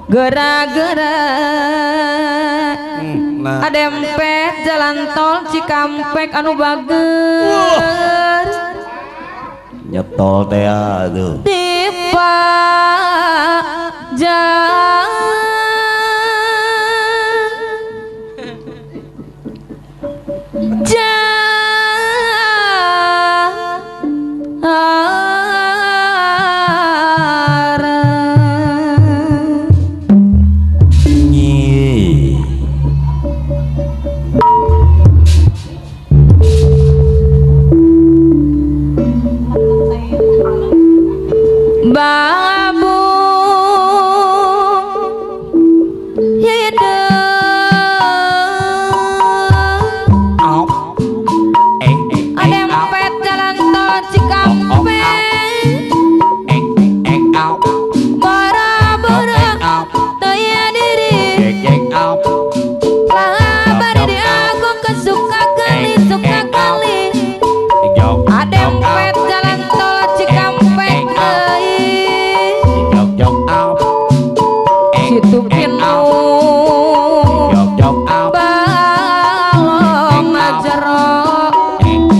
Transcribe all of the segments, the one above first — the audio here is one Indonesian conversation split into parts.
gerak-gerak ada empet jalan tol Cikampek anu bager nyetol teh aduh tipa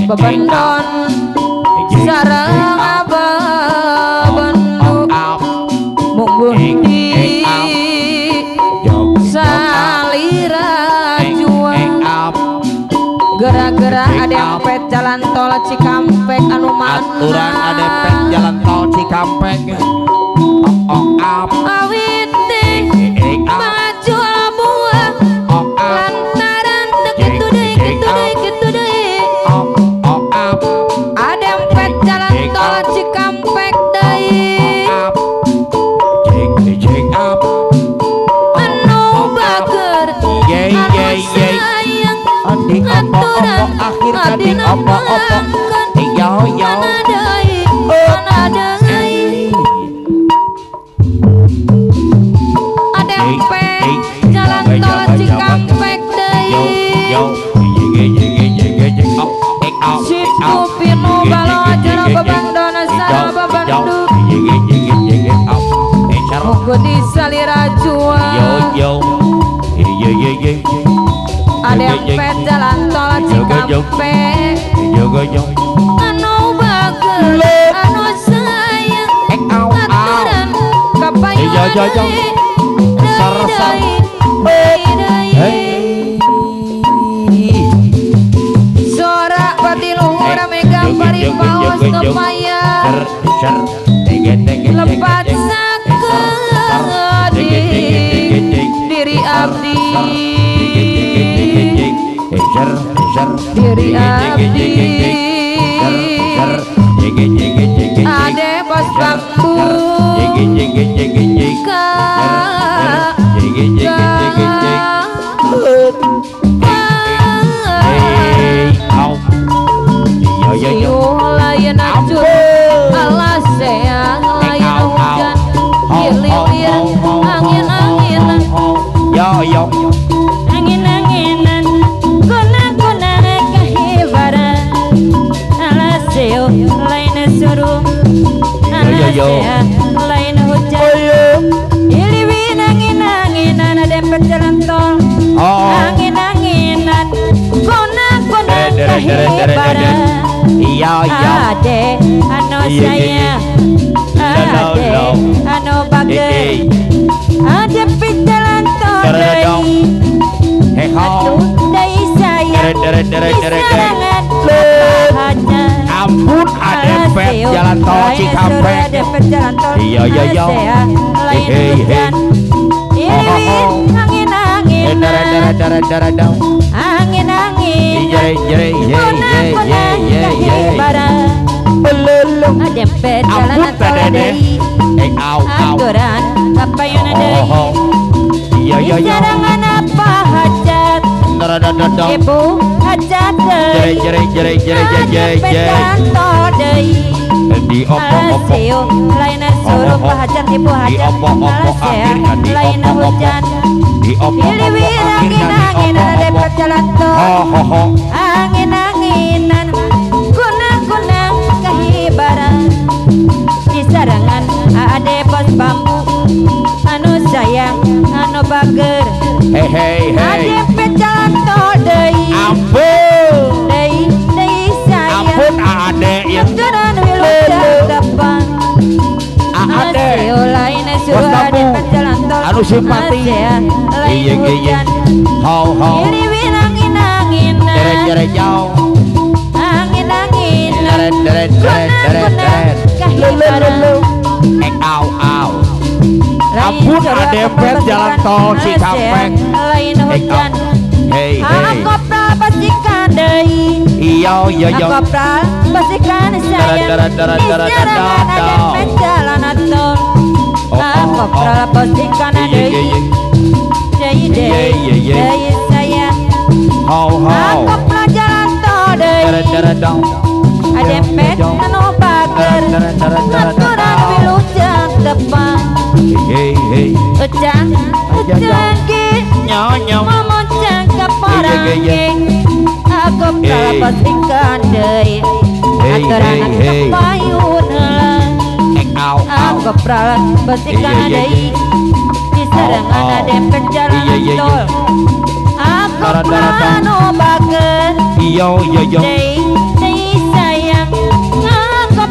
bebendon sareng abebendu munggundi salira juang gerak-gerak ada empet jalan tol Cikampek anu mana aturan ada empet jalan tol Cikampek awit maju buah lantaran gitu deh gitu deh ada empet jalan tol Cikampek deui anu bager sayang aturan adina pelangkan mana deui ada empet jalan tol Cikampek deui situ pinu balo acara bebendon sareng bebendu monggo disalira juang ada empet jalan tol Cikampek anu bager anu sayang aturan kapayun sorak pati luhur mega bari paus kepayang lepat sakadi diri abdi diri abdi ade bos bambu layan acur alas yang layan hujan hilir angin-anginan angin-anginan guna-guna kahibaran alas lain suruh alas lain hujan hilibin angin-anginan ada empet jalan tol angin-anginan guna-guna kahibaran ade anu sayang ade anu bager ade pijalan tol deui atuh deui sayang disarangan ampun ada empet jalan tol Cikampek iya angin-angin belum ada empet jalan tol deui aturan kapayun deui disarangan apa hajat ibu hajat deui jalan tol deui di opo-opo lain suruh hajat ibu hajat lain hujan angin-anginan ada empet jalan tol angin-anginan guna-guna kahibaran disarangan ade bos bambu anu sayang Hei hei hei. Dempet jalan tol deui. Ampun. Deui sayang. Ampun Ade yang Aturan wilujeng depan. Ade. Lain suruh Bos kamu. dempet jalan tol. Anu simpati. Lain Iya iya. hujan. Hau hau. Ini angin. Jeret jauh. Angin. Deret. Au. Ampun Dempet jalan tol Cikampek. Lain hujan. Hei. Kopral pastikan deui. Iyo. Kopral pastikan sayang. Deret. Dempet jalan tol. Kopral pastikan deui. Deui sayang. Hau. Kopral jalan tol deui. Deret. Dempet anu bager. Aturan wilujeng depan. Hei. Ucan ki Nyonyong. memonceng ke parangking. Aku kalapasingkan deui. Aturan kepayun heula. Aku kalapasingkan deui. Di sarengan dempet jalan tol. Aku anu bager. Iyo. Deui sayang. Aku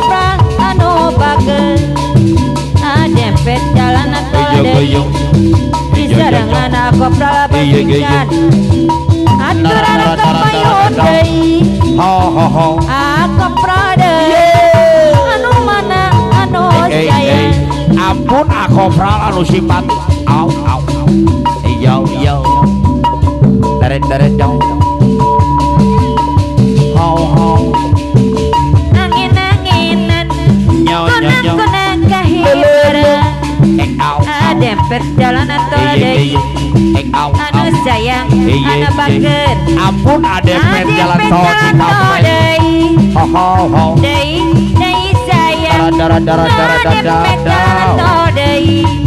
anu bager. Dempet jalan tol deui. Di sarengan aku kalapasingkan. Aturan kepayun deui. Ho. Aku prade anu mana anu sayang. Ampun akopral anu simpati. Au. Iyo. Deret dong. Ho. Angin-anginan Nyo. kunang kahibara. Au. Dempet jalan tol deui. Au. Anu sayang anu bager. Ampun Dempet jalan tol Cikampek. deui. Ho. Deui sayang. Dara. Dempet jalan tol deui.